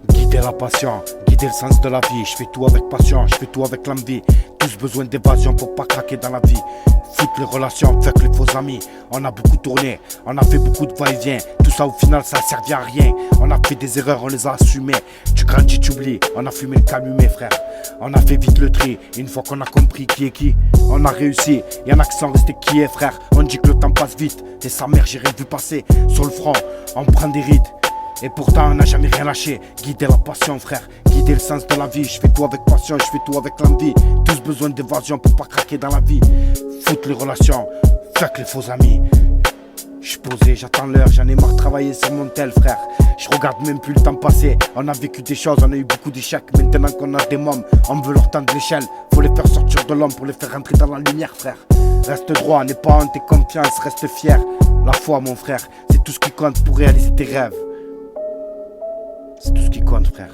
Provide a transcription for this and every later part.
Guider la passion, guider le sens de la vie. Je fais tout avec passion, je fais tout avec l'envie. Tous besoin d'évasion pour pas craquer dans la vie. Foutre les relations, fuck les faux amis. On a beaucoup tourné, on a fait beaucoup de va-et-vient. Tout ça au final ça a servi à rien. On a fait des erreurs, on les a assumées. Tu grandis, tu oublies, on a fumé le calumet frère. On a fait vite le tri, une fois qu'on a compris qui est qui. On a réussi, y'en a qui sont restés qui est frère. On dit que le temps passe vite, et sa mère j'ai rien vu passer. Sur le front, on prend des rides. Et pourtant on n'a jamais rien lâché. Guider la passion frère, guider le sens de la vie. Je fais tout avec passion, je fais tout avec l'envie. Tous besoin d'évasion pour pas craquer dans la vie. Foutre les relations, fuck les faux amis. J'suis posé, j'attends l'heure, j'en ai marre de travailler sur mon tel frère. Je regarde même plus le temps passer. On a vécu des choses, on a eu beaucoup d'échecs. Maintenant qu'on a des mômes, on veut leur tendre l'échelle. Faut les faire sortir de l'homme pour les faire rentrer dans la lumière frère. Reste droit, n'aie pas honte et confiance, reste fier. La foi mon frère, c'est tout ce qui compte pour réaliser tes rêves. C'est tout ce qui compte frère.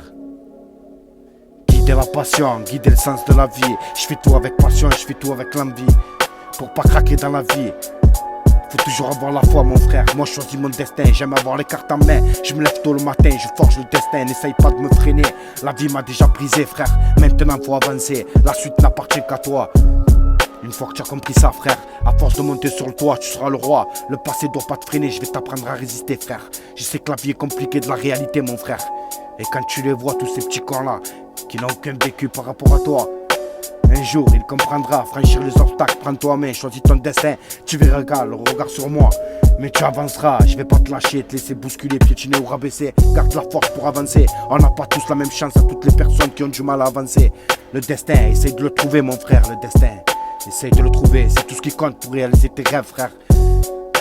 Guider la passion, guider le sens de la vie. Je fais tout avec passion, je fais tout avec l'envie. Pour pas craquer dans la vie. Faut toujours avoir la foi mon frère. Moi je choisis mon destin, j'aime avoir les cartes en main. Je me lève tôt le matin, je forge le destin. N'essaye pas de me freiner, la vie m'a déjà brisé frère. Maintenant faut avancer, la suite n'appartient qu'à toi. Une fois que tu as compris ça frère, à force de monter sur le toit, tu seras le roi. Le passé doit pas te freiner, je vais t'apprendre à résister frère. Je sais que la vie est compliquée de la réalité mon frère. Et quand tu les vois tous ces petits corps là, qui n'ont aucun vécu par rapport à toi, un jour il comprendra, franchir les obstacles, prends-toi en main, choisis ton destin. Tu verras le regard sur moi, mais tu avanceras. Je vais pas te lâcher, te laisser bousculer, piétiner ou rabaisser. Garde la force pour avancer, on n'a pas tous la même chance à toutes les personnes qui ont du mal à avancer. Le destin, essaye de le trouver mon frère, le destin. Essaye de le trouver, c'est tout ce qui compte pour réaliser tes rêves frère.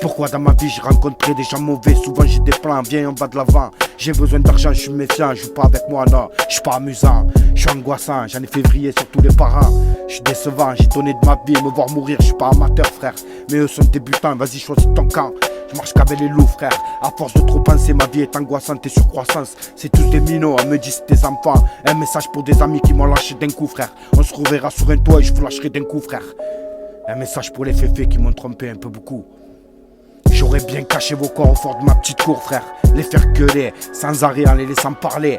Pourquoi dans ma vie j'ai rencontré des gens mauvais? Souvent j'ai des plans, viens on va de l'avant. J'ai besoin d'argent, je suis méfiant, joue pas avec moi non. Je suis pas amusant, je suis angoissant, j'en ai fait vriller sur tous les parents. Je suis décevant, j'ai donné de ma vie, me voir mourir, je suis pas amateur frère. Mais eux sont débutants, vas-y choisis ton camp. Je marche qu'avec les loups frère, à force de trop penser ma vie est angoissante et sur croissance. C'est tous des minots, on me dit c'est des enfants. Un message pour des amis qui m'ont lâché d'un coup frère. On se reverra sur un toit et je vous lâcherai d'un coup frère. Un message pour les féfés qui m'ont trompé un peu beaucoup. J'aurais bien caché vos corps au fort de ma petite cour frère. Les faire gueuler, sans arrêt en les laissant parler.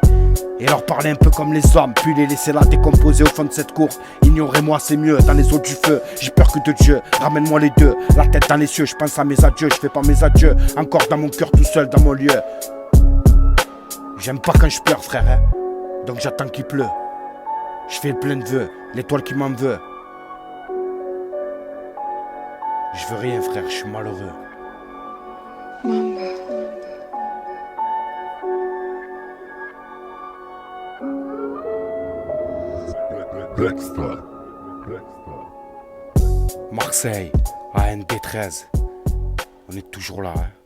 Et leur parler un peu comme les hommes, puis les laisser là décomposer au fond de cette cour. Ignorez-moi c'est mieux, dans les eaux du feu. J'ai peur que de Dieu, ramène-moi les deux. La tête dans les cieux, je pense à mes adieux. Je fais pas mes adieux, encore dans mon cœur tout seul dans mon lieu. J'aime pas quand je pleure frère hein. Donc j'attends qu'il pleut. Je fais le plein de vœux, l'étoile qui m'en veut. Je veux rien frère, je suis malheureux. Mamba. Marseille, AND13. On est toujours là hein.